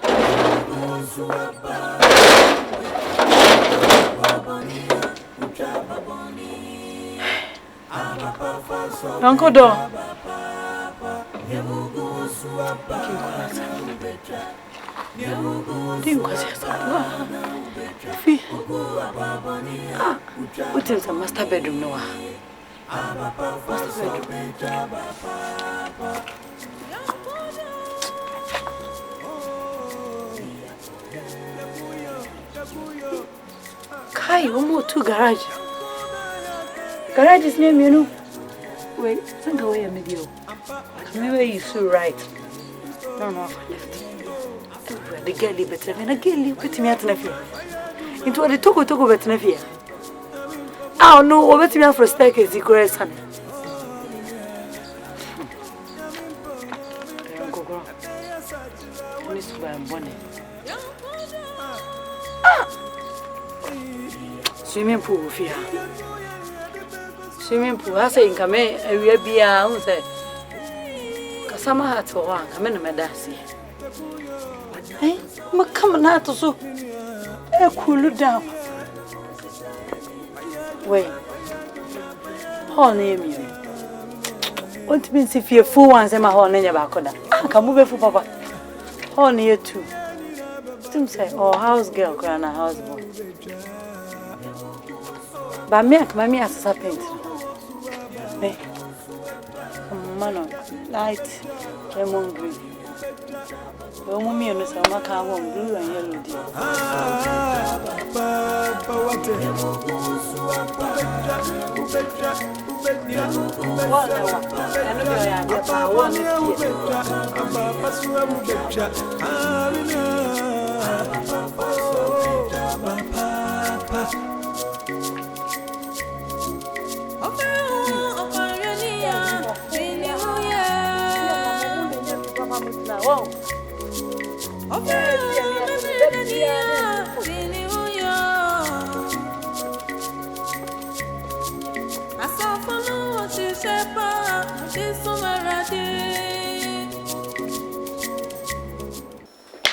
YONKODO what is the master bedroom no? Master bedroom. Kai, almost 2 garage. Garage is name, you know. Wait, think away a video. Maybe you so right. No. The girl is better than a girl. Put me at nephew. Into the toko better nephew. Oh no, over to me for a staircase, the grass, honey. Swimming pool, fear. Swimming pool, I say, come in, and we be out. Kasama hat for one, come in a medasi. Eh, ma come on, so cool down. Wait, Paul name you. What means if you're full ones and my horn in your back on that? Come over for Papa. Horn here too. Still say, oh, house girl, grand house boy. But me as a paint. Eh, man, light, lemon green. The woman in the summer car won't blue and yellow.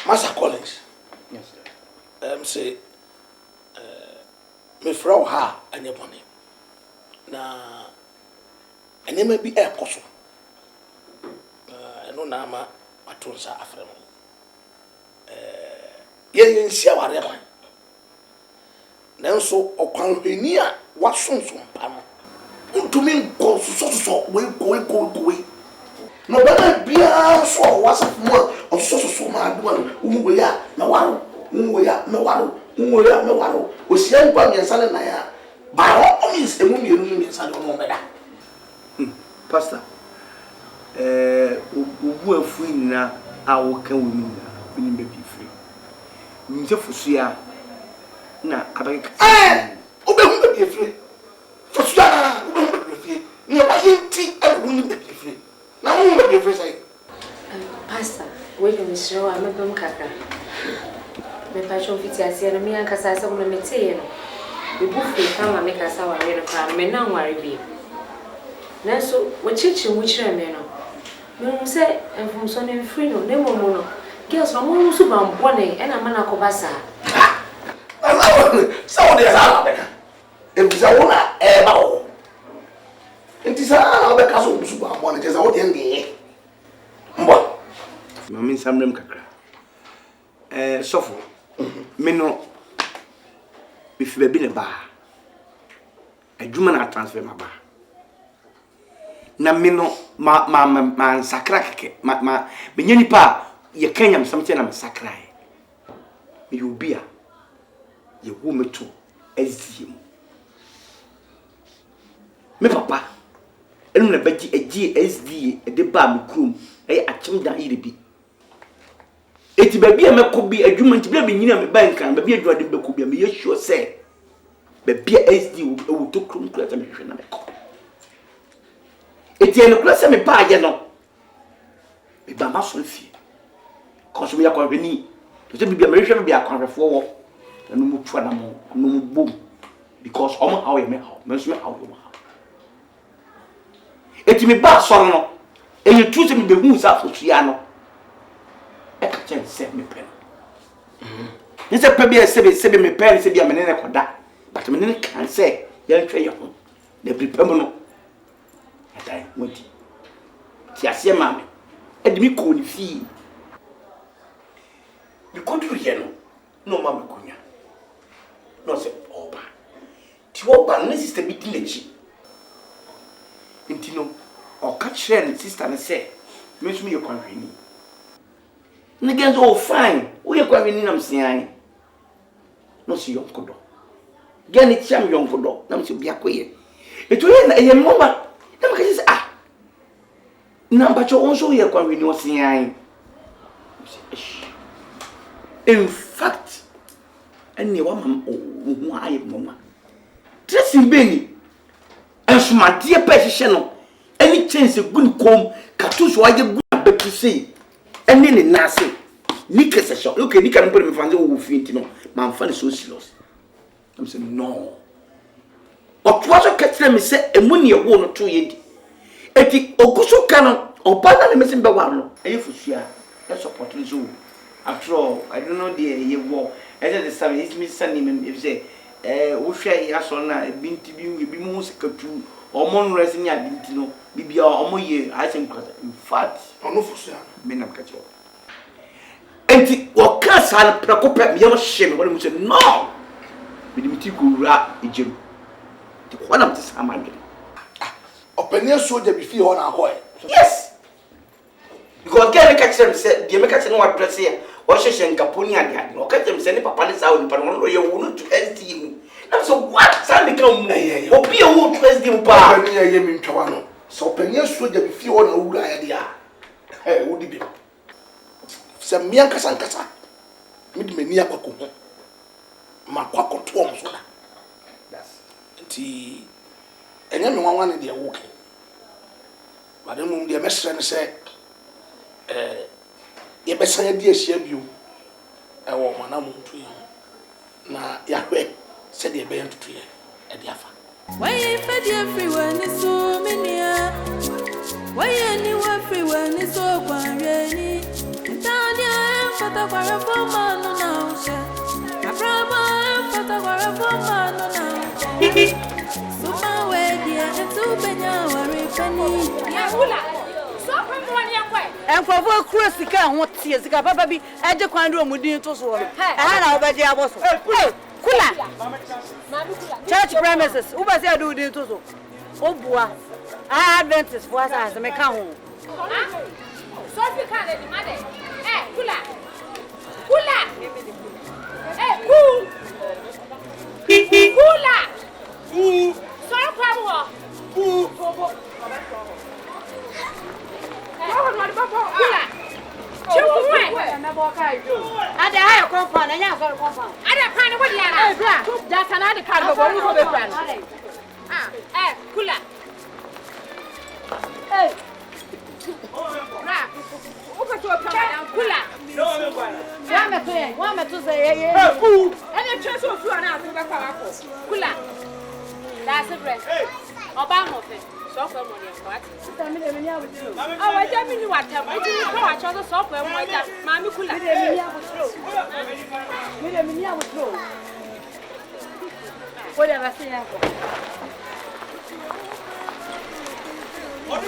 Master Collins. Yes, sir. Say, me frau ha anye bone. Na anye ma bi e koso. Eno na ma atonsa afrem. Ye nsia ware ban. Nanso okwanhwani a wasonson pa no. Untumi nko so we go. No bana bia so wasaf mo so ma do wo ya na waro wo ya na waro o sia npa mi nsane na ya ba o mi nsemu mi nsane o mo beda pastor obu afu nyina a wo ka wo nyina ni be bi free nje fusua na abeka obehu be bi free fusua obehu be bi free ni ba hinti a wo ni be bi free na wo be bi free sai pastor we can show am bem kaka me pa cho fiti asia na me ankasa asem no meteye no be bufu kama me kasa wa re no me na nware bi na so wo chichi mu chire me no me se enfum so ne free no ne momo no girls no mo so ban bone e na mana ko basa so de za beka e bisa wona e ba o enti sa beka so so ban bone je za wo de nge mbo mami samrem kakra sofo me no bifi be bi ne ba adwuma na transfer ma ba na me no ma sakra keke ma benyani pa ye kanyam samte na sakra me yobia ye wo meto aziem me papa enu na baji agi SD de ba me krum achim da irebi eti baby a mekobi adwuma nti bia benyina me ban kan baby adwuma de bekobi me ye sure say baby SD wo to krum kura ta me hwe na meko eti eno kura se me pa aye no me ba ma so fie cause me yakwa beni to se bibia me hwe me bia kwanrefo wo anu mu twa na mo anu mu bom because omo how me how me so me how yo eti me ba so no enye tu se me behu sa fotua no e ka chen se me pen ni se pe bia se be me pen se bia me ne koda but me ne kan se ya ntwe ye ho na prepare no atai wodi ti ase ma me e di mi ko ni fi mi ko du ye no ma me kunya no se oba ti oba no sister bi di lechi intino o ka chere sister na se me so me ye kwanhwani niggas all fine we ye kwanhwani na msian no si YONKODO Get it, young YONKODO. Now, to be a queer. It will a moment. Now, can you say, ah, number two also here, when we know seeing. In fact, and you want why, Mamma. Dressing Benny. And so, my dear Pesciano, any chance of good comb, cartouche, why you good to see. And then in Nasi, Nick is a shot. Look, you can put him in front of you, my fan is so serious. I'm saying, no. Or twas a catch them, say, and when you're 1 or 2 years. If the Okuso canon or Pana missing Bawano, a you for sure, that's a potting zoo. After all, I don't know, dear, you war. As the same is Miss Sunny, if say, Usha Yasona, been to be most true, or mon resting at Bintino, be our own year, I think, in fact, or no for sure, men of catch up. And the Wakasa Procopet, your shame, when we said, no. With go rap, Jim. The one of this Amanda. Open your soldier before on our boy. Yes. Because get a catch them said, the American what dress here, Washington Capunia, or catch them sending Papa's out, but one you want to SD. Now, so what? Sandy come, or be a wood to SD bar. In Toronto. So open your soldier before on a wood idea. Hey, would it be? Some Mianka Sankasa. Mid me near Coco. Makwako tuom soda. That's ti enya me wanwan de woke. But dem de mesre say ye besan de ahia bio e wo manam ntu ye. Na ya hwe se de be ntu ye e de afa. Why you fed everywhere is so many? Why anyone everywhere is so quiet? Italia photograph for man now say. McBrown photograph for man now. Super way dear and to benya worry penny. Yahula. So come one young way. And for a cruise, the car, what tears, the baby, and the quandro mudin to swallow. And I'll bet you was. Kula. Church premises, who was there doing to so? Oh, boy. I adventist for us as a mechanic. So if you can't any money. Eh, Kula. Eh, cool. Kula. So come on. I have a compound, and I have a compound. I don't find what you are. That's another kind of one who will be ah, Kula. Hey. Kula. One to say, and a church of you are now. Kula. That's a breath. Obama. Software money, what? Oh, I don't mean what I watch all the software. Mammy Kula. Whatever, say, Oh,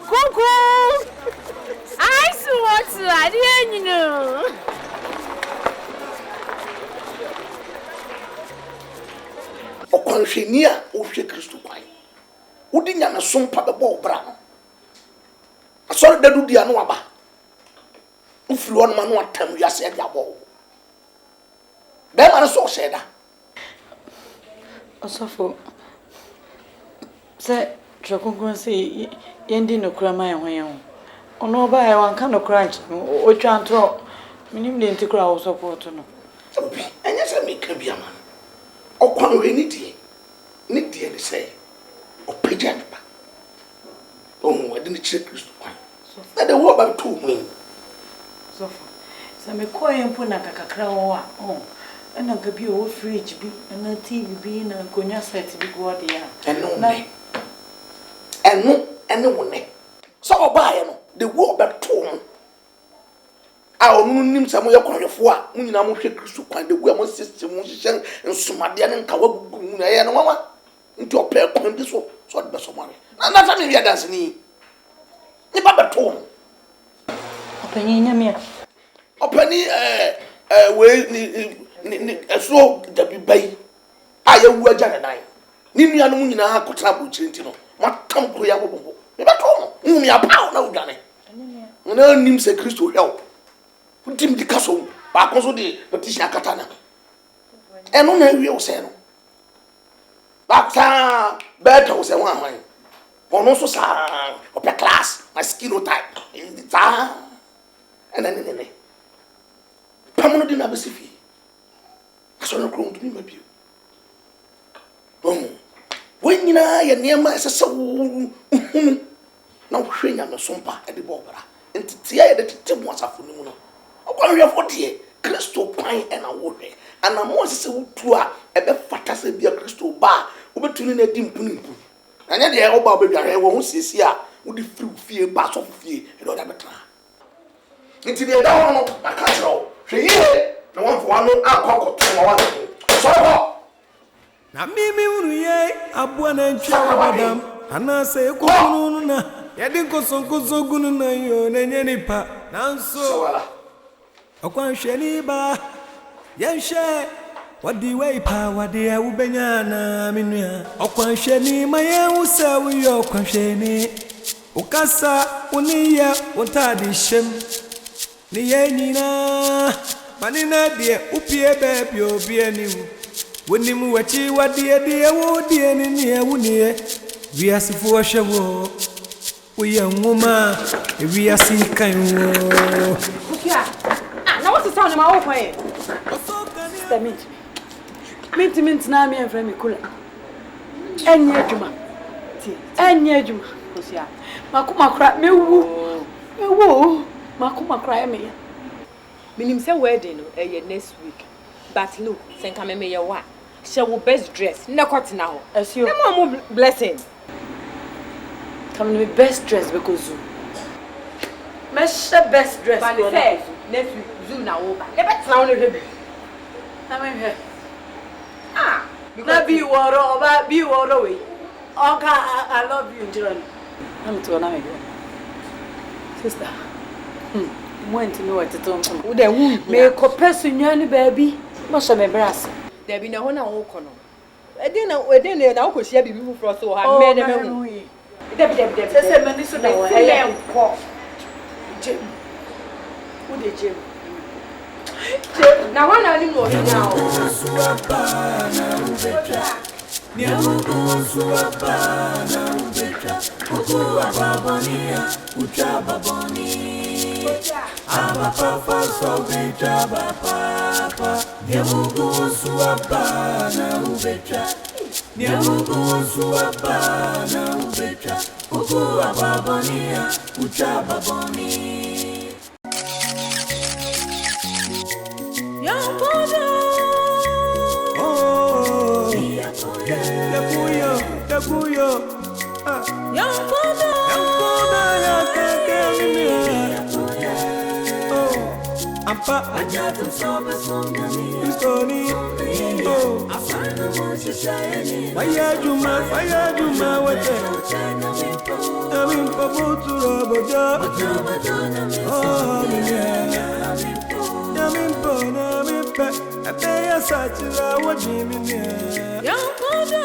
cuckoo. I saw what's I didn't know. Okonhwenia ohwe Kristo kwan. Wodi nya na so mpa bebo bra no. Asori dadu dia no aba. Ufiri won ma no atam wiase dia bo. Be ma no so sheda. Osofo. Se trokonkon se yendi no kura man hwan ono ba e wan ka no kura nchi o twa ntro minim de nti kura wo support no. Obi enya se me ka bia man. Okwan we ni die ni say opeja ba. Oh, I didn't check Kristo kwan. Na de wo ba to mu. Osofo. Se me koyempo na kakakra wo a ana ga bi o fridge bi na TV bi na konya set bi go de ya. Eno wone. So oba ye no, the wo ba to mu. A onu nim samo ye kwanhwefo a, munyina mo hwe Kristo kwan de gu am system mo hye nsumade ne nkawa gugu mu na ye no mama. Nti opɛ kwan bi so de beso mare. Na ta me wi dance ni. Ni ba ba to mu. Opani we so da bi bai a ya wu agya ne nan ni nua no nyina ha kotra bochiri ntino matam kro ya bobombo me ba to no mi apa na udwane na nim se Kristo help utim di kaso ba ko so de petition akata na eno na wie wo se no ba sa beta wo se wa man ono so sa ope class my skin type ta ne pamono di na besifi aso no kro ntumi mabio when nyina ya niema esese wo na hwe nya me sompa e de bobra entitia ye de tetemu asafo ni mu no okwanhwe fodie Kristo kwan e na wo hwe ana mo sese wutu a e be fata se bia Kristo ba wo betuni na di mpunimpu anya de e wo ba obedware wo ho siesi a wo de firi fie ba so fie e do da betra enti de da ho no aka tro hwe ye na won fo ano akokoto ma wa so ho na mimi unuye abua na ntwa wadam ana se ekunu na yedi nkosonkoso gunu na yo na nye nipa nanso akwanhwe ni ba yenhye wadi wei pa wadi e ubenya na minua akwanhwe ni maye usa wiyo akwanhwe ni ukasa uniya untadi shem ni yenyina manina de upie bebi obi aniwu wonimu wachi wadie de wodie ni ne wunie wiasifo hwewo woye nwoma wiasi kan wo Kukia na what sound ma wo kwan sister mint na me enframe kula enye adwuma Kukia makoma kra mewu makoma kra me ya minim say wedding no next week but look senka me ye wa she will best dress na kwat na ho asio na mo blessing come me best dress because me best dress but say next week zoo na wo ba le bet na wo no hwe na me hwe because na bi woro we oka I love you Jiran I'm to na me sister mwenti no weteto wo de wu me ko pesu nwane baby mo so me brass there be na ho na wo kono eden na wo ko hia bibi fu so ha me na me hu Debi. Say mani so na wo he ko jem wo de jem na ho na ni mo he na o Nyamugo suapa na ubetra Kukuwa babonia Uchaba boni Abapapa so betra Bapapa Nyamugo suapa na ubetra Nyamugo suapa na ubetra Kukuwa babonia Uchaba boni YONKODO Yakuyo YONKODO ya kakeni Ampa Ajatu sobe somnyami Istoni Afana mochi shayeni Faya juma wete Amimpo butu robojo Namimpo Abeya sachira wajimi YONKODO